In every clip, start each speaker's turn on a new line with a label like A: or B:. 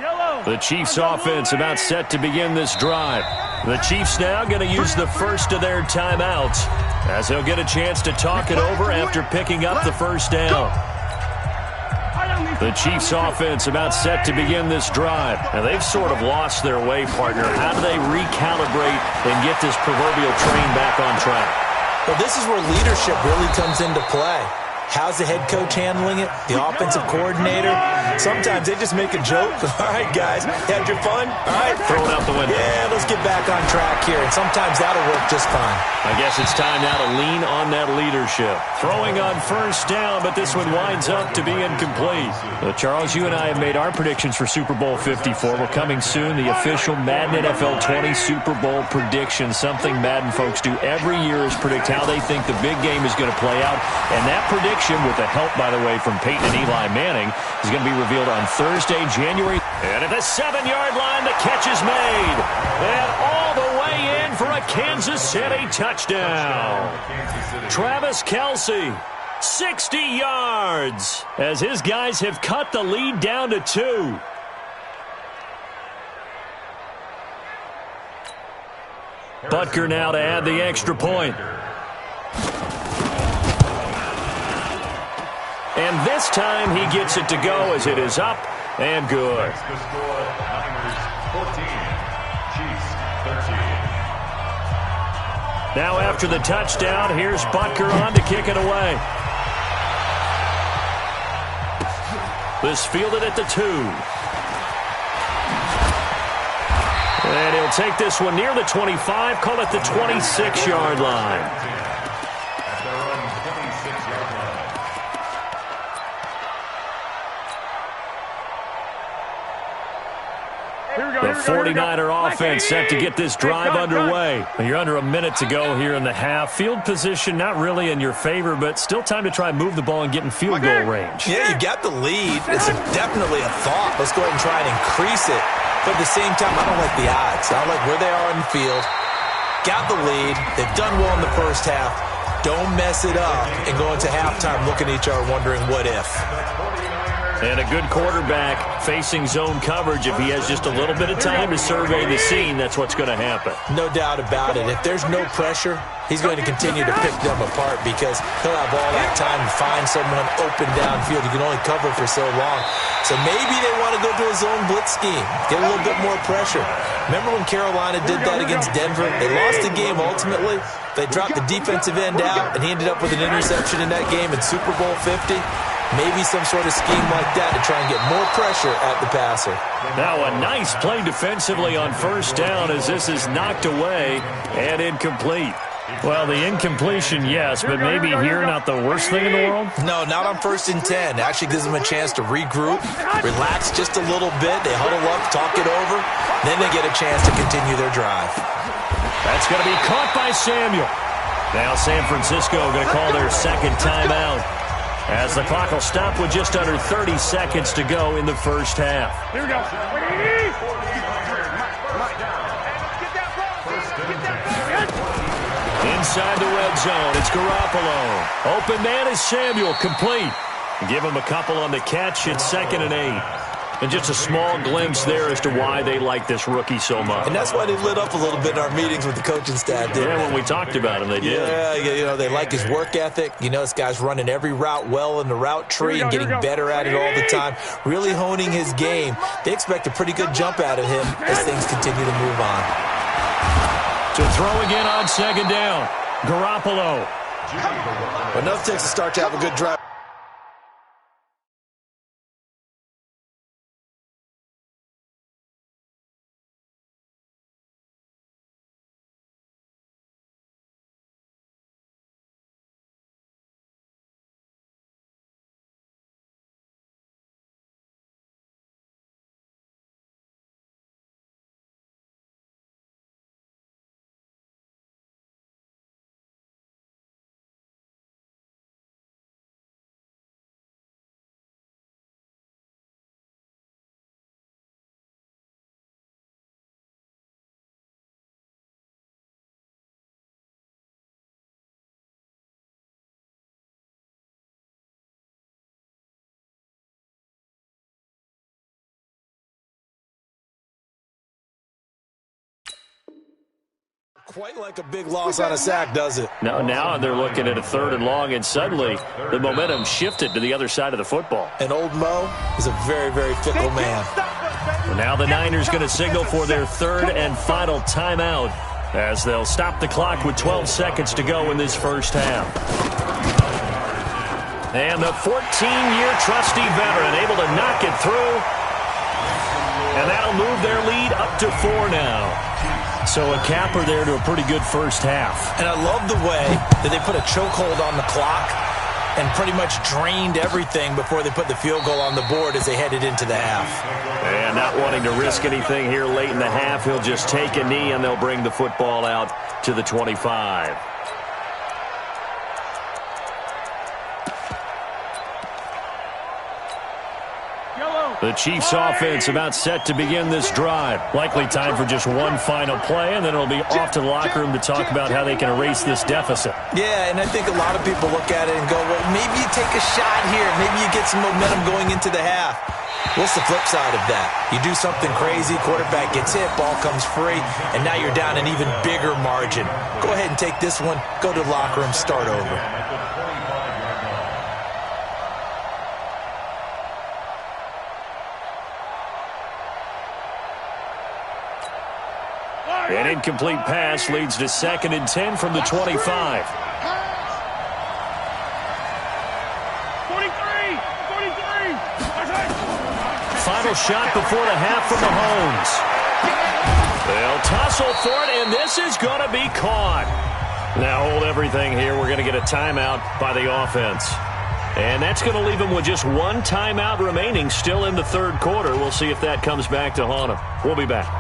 A: The Chiefs offense about set to begin this drive. The Chiefs now going to use the first of their timeouts as they'll get a chance to talk it over after picking up the first down. The Chiefs offense about set to begin this drive. Now they've sort of lost their way, partner. How do they recalibrate and get this proverbial train back on track?
B: Well, this is where leadership really comes into play. How's the head coach handling it? The offensive coordinator? Sometimes they just make a joke. All right, guys, had your fun? All right.
A: Throw it out the window.
B: Yeah, let's get back on track here. And sometimes that'll work just fine.
A: I guess it's time now to lean on that leadership. Throwing on first down, but this one winds up to be incomplete. Well, Charles, you and I have made our predictions for Super Bowl 54. We're coming soon, the official Madden NFL 20 Super Bowl prediction. Something Madden folks do every year is predict how they think the big game is going to play out. And that prediction, with the help, by the way, from Peyton and Eli Manning, is going to be revealed on Thursday, January. And at the 7-yard line, the catch is made. And all the way in for a Kansas City touchdown. Travis Kelce, 60 yards, as his guys have cut the lead down to 2. Butker now to add the extra point. And this time he gets it to go as it is up and good. Now after the touchdown, here's Butker on to kick it away. This fielded at the 2. And he'll take this one near the 25, call it the 26-yard line. The 49er offense set to get this drive underway. You're under a minute to go here in the half. Field position not really in your favor, but still time to try and move the ball and get in field goal range.
B: Yeah, you got the lead. It's definitely a thought. Let's go ahead and try and increase it. But at the same time, I don't like the odds. I don't like where they are in the field. Got the lead. They've done well in the first half. Don't mess it up and go into halftime looking at each other wondering what if.
A: And a good quarterback facing zone coverage. If he has just a little bit of time to survey the scene, that's what's going to happen.
B: No doubt about it. If there's no pressure, he's going to continue to pick them apart because he'll have all that time to find someone open downfield. He can only cover for so long. So maybe they want to go to a zone blitz scheme, get a little bit more pressure. Remember when Carolina did that against Denver? They lost the game ultimately. They dropped the defensive end out, and he ended up with an interception in that game in Super Bowl 50. Maybe some sort of scheme like that to try and get more pressure at the passer.
A: Now a nice play defensively on first down as this is knocked away and incomplete. Well, the incompletion, yes, but maybe here not the worst thing in the world?
B: No, not on 1st and 10. Actually gives them a chance to regroup, relax just a little bit. They huddle up, talk it over. Then they get a chance to continue their drive.
A: That's going to be caught by Samuel. Now San Francisco going to call their second timeout, as the clock will stop with just under 30 seconds to go in the first half.
C: Here we go.
A: Inside the red zone, it's Garoppolo. Open man is Samuel, complete. Give him a couple on the catch. It's 2nd and 8. And just a small glimpse there as to why they like this rookie so much.
B: And that's why they lit up a little bit in our meetings with the coaching staff, didn't they?
A: When we talked about him, they did.
B: Yeah, you know, they like his work ethic. You know, this guy's running every route well in the route tree and getting better at it all the time, really honing his game. They expect a pretty good jump out of him as things continue to move on.
A: To throw again on 2nd down, Garoppolo.
B: Enough takes to start to have a good drive. quite like a big loss on a sack, does it?
A: Now they're looking at a 3rd and long, and suddenly the momentum shifted to the other side of the football.
B: And old Mo is a very, very fickle man.
A: Well, now the Niners going to signal for their 3rd and final timeout as they'll stop the clock with 12 seconds to go in this first half. And the 14-year trusty veteran able to knock it through. And that'll move their lead up to 4 now. So a capper there to a pretty good first half.
B: And I love the way that they put a chokehold on the clock and pretty much drained everything before they put the field goal on the board as they headed into the half.
A: And not wanting to risk anything here late in the half, he'll just take a knee and they'll bring the football out to the 25. The Chiefs offense about set to begin this drive. Likely time for just one final play, and then it'll be off to the locker room to talk about how they can erase this deficit.
B: Yeah, and I think a lot of people look at it and go, well, maybe you take a shot here. Maybe you get some momentum going into the half. What's the flip side of that? You do something crazy, quarterback gets hit, ball comes free, and now you're down an even bigger margin. Go ahead and take this one, go to the locker room, start over.
A: An incomplete pass leads to 2nd and 10 from the 25.
C: 43.
A: Final shot before the half from Mahomes. They'll tussle for it, and this is going to be caught. Now hold everything here. We're going to get a timeout by the offense. And that's going to leave them with just one timeout remaining still in the 3rd quarter. We'll see if that comes back to haunt them. We'll be back.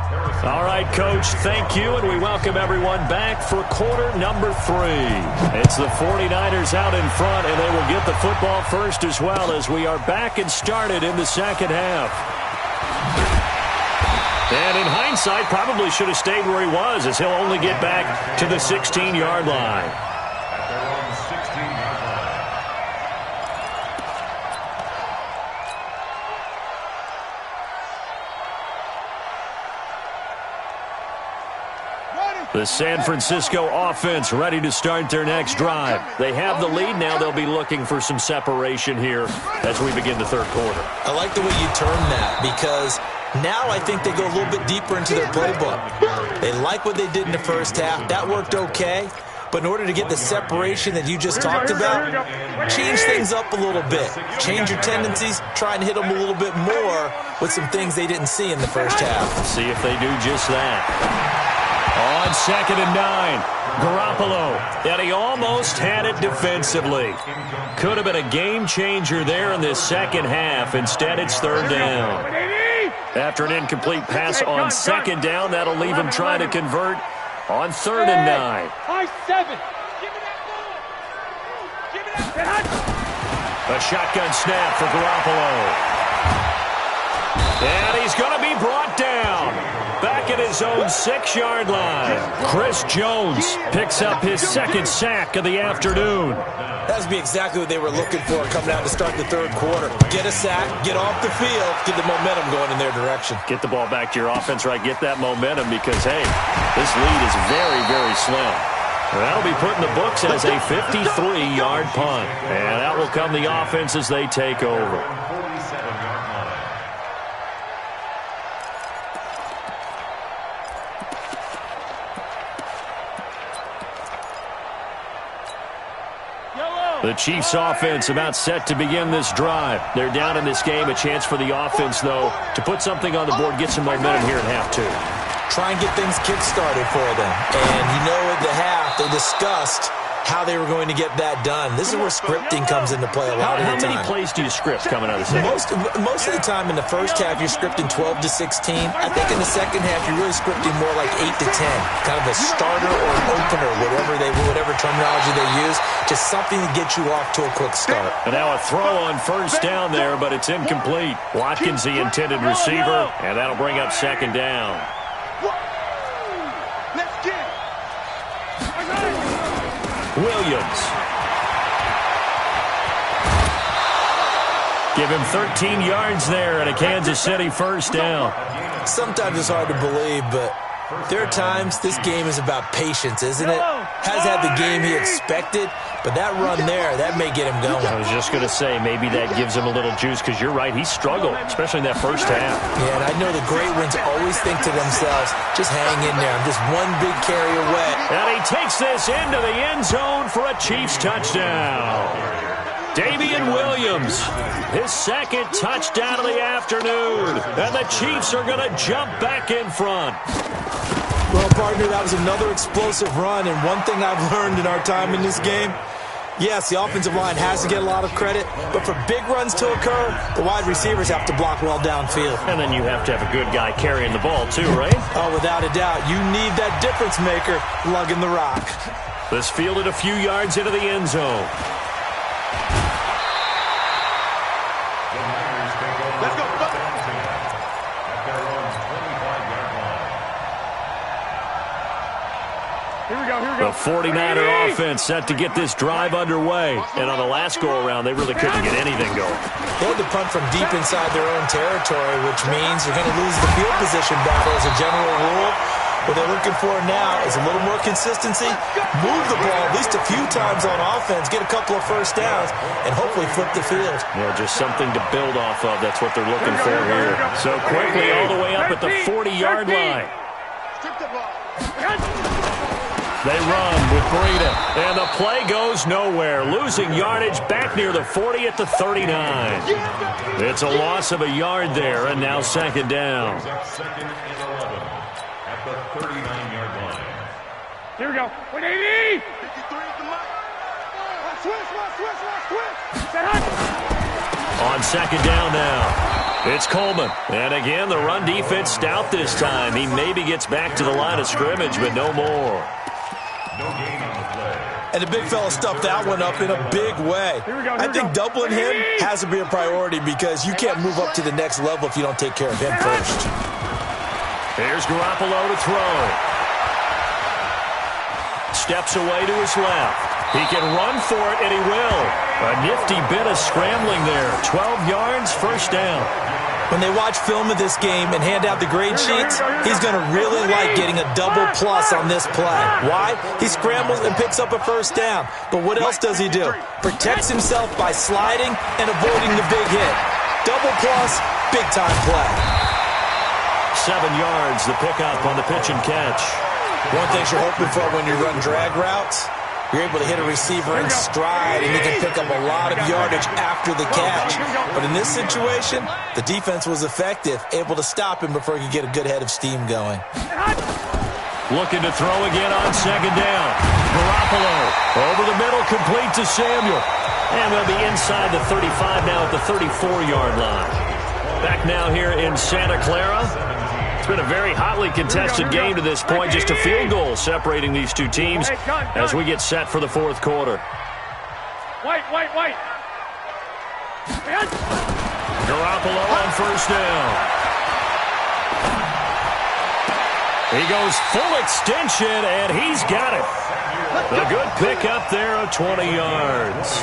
A: All right, Coach, thank you, and we welcome everyone back for quarter number 3. It's the 49ers out in front, and they will get the football first as well as we are back and started in the 2nd half. And in hindsight, probably should have stayed where he was as he'll only get back to the 16-yard line. The San Francisco offense ready to start their next drive. They have the lead. Now they'll be looking for some separation here as we begin the 3rd quarter.
B: I like the way you term that because now I think they go a little bit deeper into their playbook. They like what they did in the first half. That worked okay. But in order to get the separation that you just talked about, change things up a little bit. Change your tendencies. Try and hit them a little bit more with some things they didn't see in the first half.
A: See if they do just that. On 2nd and 9, Garoppolo, and he almost had it defensively. Could have been a game changer there in this 2nd half. Instead, it's 3rd down. After an incomplete pass on 2nd down, that'll leave him trying to convert on 3rd and 9. A shotgun snap for Garoppolo. And he's going to be brought down. Back at his own 6-yard line. Chris Jones picks up his 2nd sack of the afternoon.
B: That would be exactly what they were looking for coming out to start the 3rd quarter. Get a sack, get off the field, get the momentum going in their direction.
A: Get the ball back to your offense, right? Get that momentum because, hey, this lead is very, very slim. And that'll be put in the books as a 53-yard punt. And that will come the offense as they take over. The Chiefs offense about set to begin this drive. They're down in this game. A chance for the offense, though, to put something on the board, get some momentum here in half 2.
B: Try and get things kick-started for them. And, you know, at the half, they discussed how they were going to get that done. This is where scripting comes into play a lot of the time.
A: How many plays do you script coming out of the second?
B: Most of the time in the first half, you're scripting 12 to 16. I think in the second half, you're really scripting more like 8 to 10. Kind of a starter or an opener, whatever terminology they use. Just something to get you off to a quick start.
A: And now a throw on 1st down there, but it's incomplete. Watkins, the intended receiver, and that'll bring up 2nd down. Williams. Give him 13 yards there and a Kansas City 1st down.
B: Sometimes it's hard to believe, but There are times this game is about patience, isn't it? Has had the game he expected, but that run there, that may get him going.
A: I was just going to say, maybe that gives him a little juice, because you're right, he struggled, especially in that first half.
B: Yeah, and I know the great ones always think to themselves, just hang in there, I'm just one big carry away.
A: And he takes this into the end zone for a Chiefs touchdown. Damian Williams, his second touchdown of the afternoon. And the Chiefs are going to jump back in front.
B: Well, partner, that was another explosive run, and one thing I've learned in our time in this game, yes, the offensive line has to get a lot of credit, but for big runs to occur, the wide receivers have to block well downfield.
A: And then you have to have a good guy carrying the ball too, right?
B: Oh, without a doubt. You need that difference maker lugging the rock.
A: This fielded a few yards into the end zone.
C: Let's go.
A: The 49er offense set to get this drive underway. And on the last go-around, they really couldn't get anything going.
B: They had to punt from deep inside their own territory, which means you're going to lose the field position battle as a general rule. What they're looking for now is a little more consistency, move the ball at least a few times on offense, get a couple of first downs, and hopefully flip the field.
A: Yeah, just something to build off of. That's what they're looking for here. So quickly all the way up at the 40-yard line. They run with Breida, and the play goes nowhere. Losing yardage back near the 40 at the 39. It's a loss of a yard there, and now second down.
C: Second and 11 at the 39-yard line.
D: Here we go. 180!
C: 53 is the mark.
A: On second down now, it's Coleman. And again, the run defense stout this time. He maybe gets back to the line of scrimmage, but no more.
C: No gain on the play.
B: And the big fella stuffed that one up in a big way. I think doubling him has to be a priority because you can't move up to the next level if you don't take care of him first.
A: Here's Garoppolo to throw. Steps away to his left. He can run for it, and he will. A nifty bit of scrambling there. 12 yards, first down.
B: When they watch film of this game and hand out the grade sheets, he's going to really like getting a double plus on this play. Why? He scrambles and picks up a first down. But what else does he do? Protects himself by sliding and avoiding the big hit. Double plus, big-time play.
A: 7 yards, the pickup on the pitch and catch.
B: One thing you're hoping for when you run drag routes, you're able to hit a receiver in stride, and he can pick up a lot of yardage after the catch. But in this situation, the defense was effective, able to stop him before he could get a good head of steam going.
A: Looking to throw again on second down. Garoppolo over the middle, complete to Samuel. And they'll be inside the 35 now at the 34-yard line. Back now here in Santa Clara. It's been a very hotly contested game to this point. Just a field goal separating these two teams as we get set for the fourth quarter.
D: White.
A: Garoppolo on first down. He goes full extension, and he's got it. A good pickup there of 20 yards.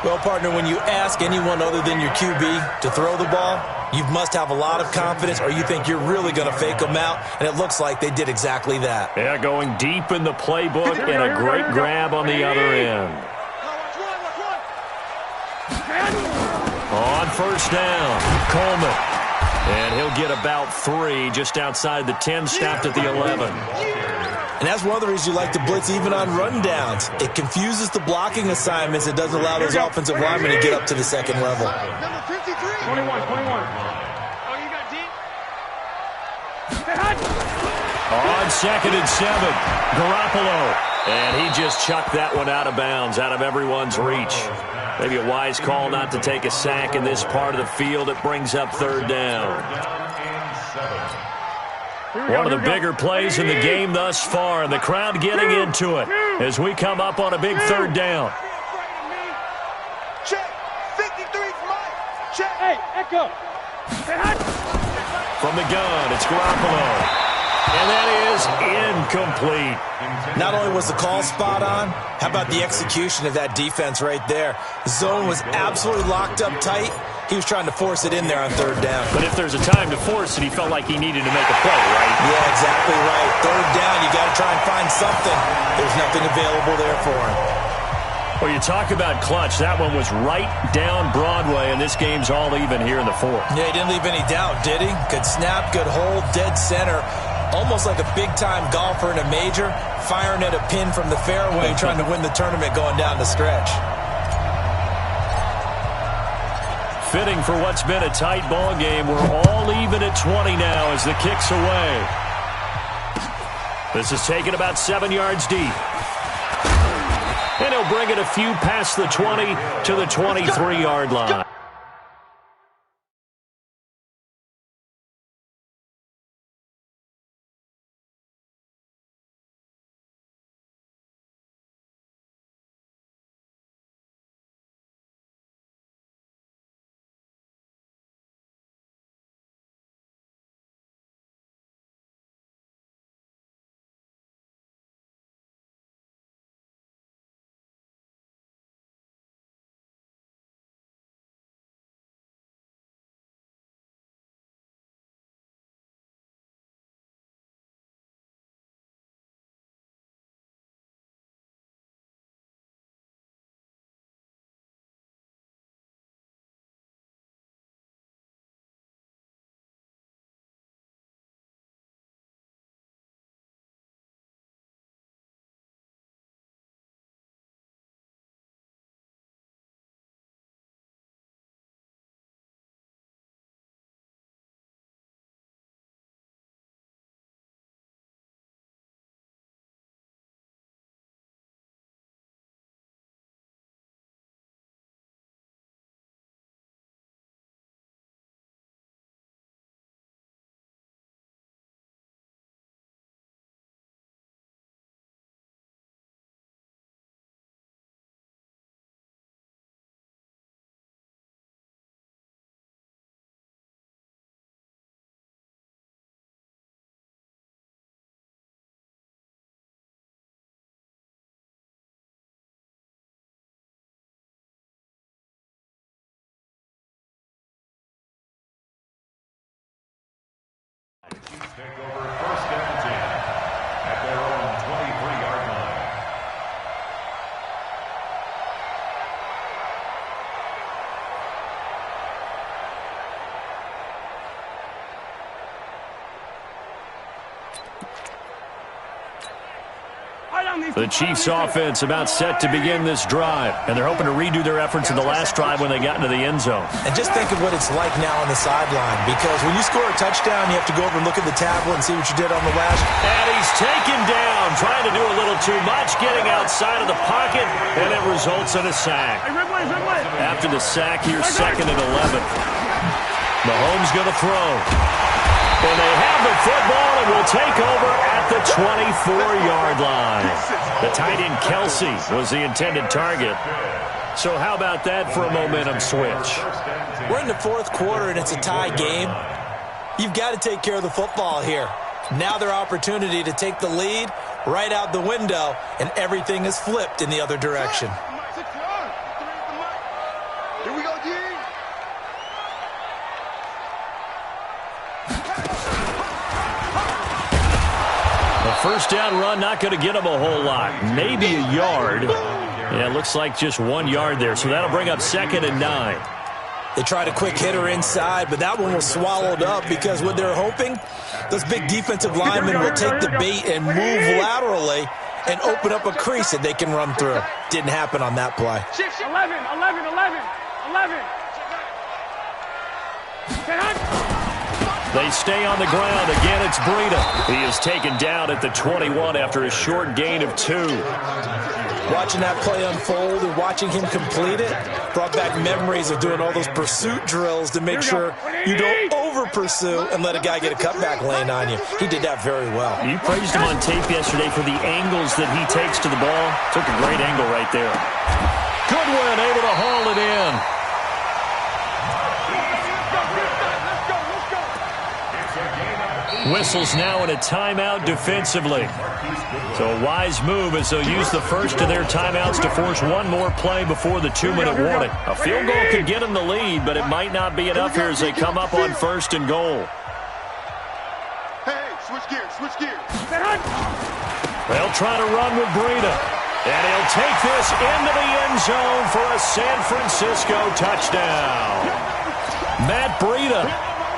B: Well, partner, when you ask anyone other than your QB to throw the ball, you must have a lot of confidence or you think you're really going to fake them out, and it looks like they did exactly that.
A: Yeah, going deep in the playbook and a great grab on the other end. On first down, Coleman. And he'll get about 3 just outside the 10, stopped at the 11.
B: And that's one of the reasons you like to blitz even on rundowns. It confuses the blocking assignments. It doesn't allow those offensive linemen to get up to the second level.
D: 21. Oh, you got deep?
A: On second and 7, Garoppolo. And he just chucked that one out of bounds, out of everyone's reach. Maybe a wise call not to take a sack in this part of the field. It brings up third down. One of the bigger plays in the game thus far, and the crowd getting into it as we come up on a big third down.
C: Check. 53's Mike. Check.
D: Hey, Echo.
A: From the gun, it's Garoppolo. And that is incomplete.
B: Not only was the call spot on, how about the execution of that defense right there? The zone was absolutely locked up tight, He was trying to force it in there on third down.
A: But if there's a time to force it, he felt like he needed to make a play, right?
B: Yeah, exactly right. Third down, you got to try and find something. There's nothing available there for him.
A: Well, you talk about clutch. That one was right down Broadway, and this game's all even here in the fourth.
B: Yeah, he didn't leave any doubt, did he? Good snap, good hold, dead center. Almost like a big-time golfer in a major, firing at a pin from the fairway, trying to win the tournament going down the stretch.
A: Fitting for what's been a tight ball game. We're all even at 20 now as the kick's away. This is taken about 7 yards deep. And he'll bring it a few past the 20 to the 23-yard line.
C: Take over first and 10 at their own 23-yard line.
A: The Chiefs' offense about set to begin this drive, and they're hoping to redo their efforts in the last drive when they got into the end zone.
B: And just think of what it's like now on the sideline, because when you score a touchdown, you have to go over and look at the tablet and see what you did on the last.
A: And he's taken down, trying to do a little too much, getting outside of the pocket, and it results in a sack. After the sack, here's second and 11. Mahomes going to throw. And they have the football and will take over at the 24-yard line. The tight end Kelsey was the intended target. So how about that for a momentum switch?
B: We're in the fourth quarter and it's a tie game. You've got to take care of the football here. Now their opportunity to take the lead right out the window, and everything is flipped in the other direction.
D: Here we go, D.
A: A first down run, not going to get him a whole lot. Maybe a yard. Yeah, it looks like just 1 yard there, so that'll bring up second and 9.
B: They tried a quick hitter inside, but that one was swallowed up because what they're hoping, those big defensive linemen will take the bait and move laterally and open up a crease that they can run through. Didn't happen on that play.
D: 11.
A: They stay on the ground. Again, it's Breida. He is taken down at the 21 after a short gain of 2.
B: Watching that play unfold and watching him complete it brought back memories of doing all those pursuit drills to make sure you don't over-pursue and let a guy get a cutback lane on you. He did that very well.
A: You praised him on tape yesterday for the angles that he takes to the ball. Took a great angle right there. Goodwin able to haul it in. Whistles now in a timeout defensively. So a wise move as they'll use the first of their timeouts to force one more play before the 2-minute warning. A field goal could get them the lead, but it might not be enough here as they come up on 1st and goal.
D: Hey, switch gears, switch gears.
A: They'll try to run with Breida. And he'll take this into the end zone for a San Francisco touchdown. Matt Breida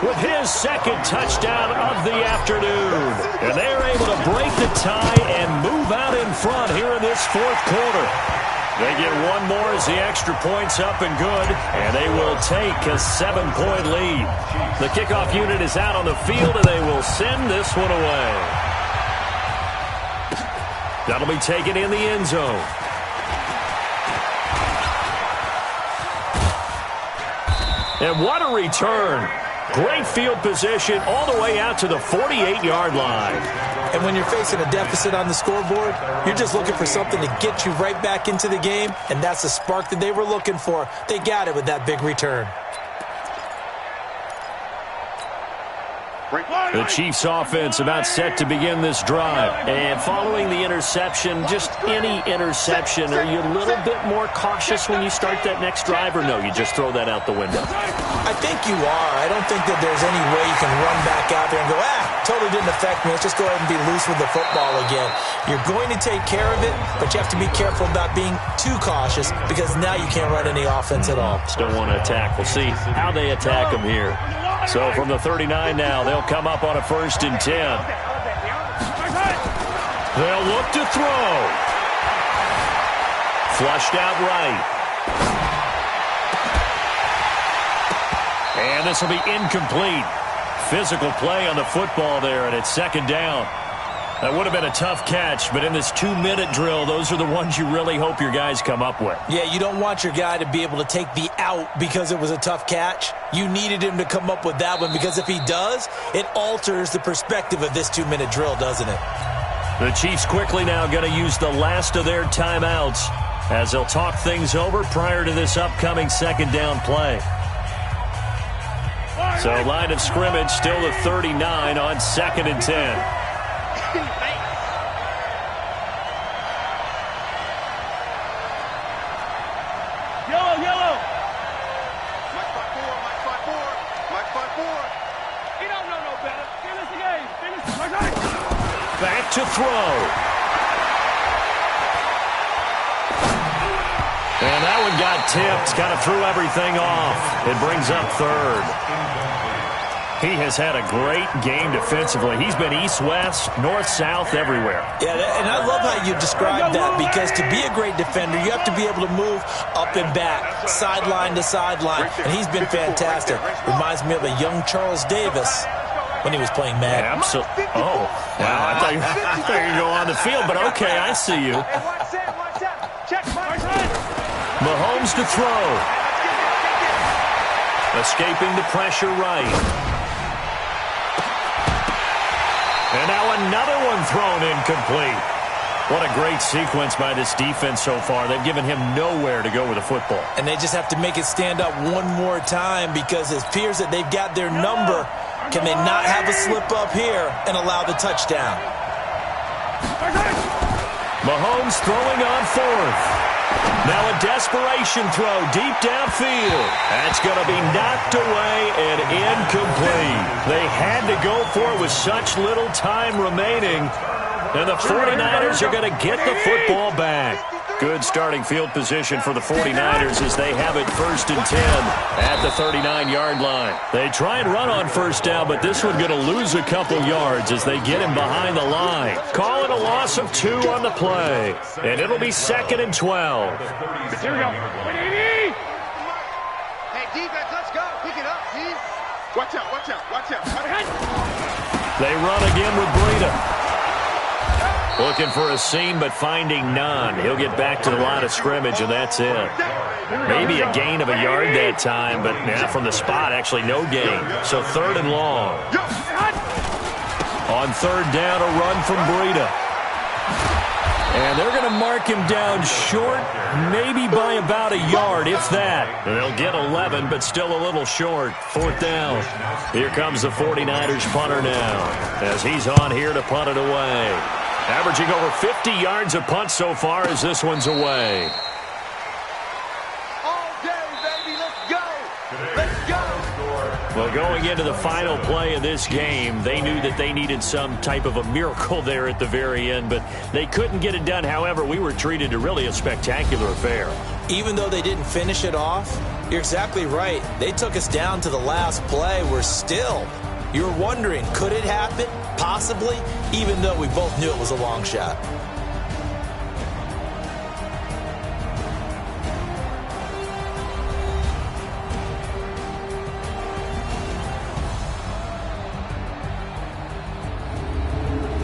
A: with his second touchdown of the afternoon. And they're able to break the tie and move out in front here in this 4th quarter. They get one more as the extra point's up and good, and they will take a 7-point lead. The kickoff unit is out on the field, and they will send this one away. That'll be taken in the end zone. And what a return. Great field position all the way out to the 48-yard line.
B: And when you're facing a deficit on the scoreboard, you're just looking for something to get you right back into the game, and that's the spark that they were looking for. They got it with that big return.
A: The Chiefs offense about set to begin this drive. And following the interception, just any interception, are you a little bit more cautious when you start that next drive, or no, you just throw that out the window?
B: I think you are. I don't think that there's any way you can run back out there and go, totally didn't affect me. Let's just go ahead and be loose with the football again. You're going to take care of it, but you have to be careful about being too cautious because now you can't run any offense at all.
A: Still want to attack. We'll see how they attack them here. So from the 39 now, they'll come up on a 1st and 10. They'll look to throw. Flushed out right. And this will be incomplete. Physical play on the football there, and it's 2nd down. That would have been a tough catch, but in this 2-minute drill, those are the ones you really hope your guys come up with.
B: Yeah, you don't want your guy to be able to take the out because it was a tough catch. You needed him to come up with that one because if he does, it alters the perspective of this 2-minute drill, doesn't it?
A: The Chiefs quickly now going to use the last of their timeouts as they'll talk things over prior to this upcoming 2nd down play. So line of scrimmage still the 39 on 2nd and 10.
D: Yellow. Mike 5-4. He don't know no better. Finish the game.
A: Back to throw. And that one got tipped. Kind of threw everything off. It brings up 3rd. He has had a great game defensively. He's been east-west, north-south, everywhere.
B: Yeah, and I love how you describe that because to be a great defender, you have to be able to move up and back, sideline to sideline, and he's been fantastic. Reminds me of a young Charles Davis when he was playing Madden.
A: Absolutely. Oh, wow. I thought you were going on the field, but okay, I see you. Mahomes to throw. Escaping the pressure right. And now another one thrown incomplete. What a great sequence by this defense so far. They've given him nowhere to go with the football.
B: And they just have to make it stand up one more time because it appears that they've got their number. Can they not have a slip up here and allow the touchdown?
A: Mahomes throwing on 4th. Now a desperation throw deep downfield. That's going to be knocked away and incomplete. They had to go for it with such little time remaining. And the 49ers are going to get the football back. Good starting field position for the 49ers as they have it 1st and 10 at the 39-yard line. They try and run on 1st down, but this one going to lose a couple yards as they get him behind the line. Call it a loss of 2 on the play, and it'll be 2nd and 12.
D: Here we go. Hey, defense, let's go. Pick it up, D. Watch out.
A: They run again with Breida. Looking for a seam, but finding none. He'll get back to the line of scrimmage, and that's it. Maybe a gain of a yard that time, but now from the spot, actually no gain. So 3rd and long. On 3rd down, a run from Breida. And they're going to mark him down short, maybe by about a yard, if that. They'll get 11, but still a little short. 4th down. Here comes the 49ers punter now, as he's on here to punt it away. Averaging over 50 yards a punt so far as this one's away.
D: All day, baby. Let's go. Let's go.
A: Well, going into the final play of this game, they knew that they needed some type of a miracle there at the very end, but they couldn't get it done. However, we were treated to really a spectacular affair.
B: Even though they didn't finish it off, you're exactly right. They took us down to the last play. You're wondering, could it happen? Possibly, even though we both knew it was a long shot.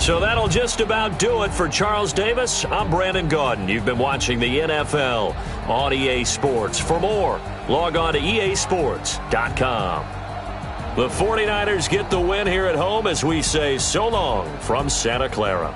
A: So that'll just about do it for Charles Davis. I'm Brandon Gaudin. You've been watching the NFL on EA Sports. For more, log on to easports.com. The 49ers get the win here at home as we say so long from Santa Clara.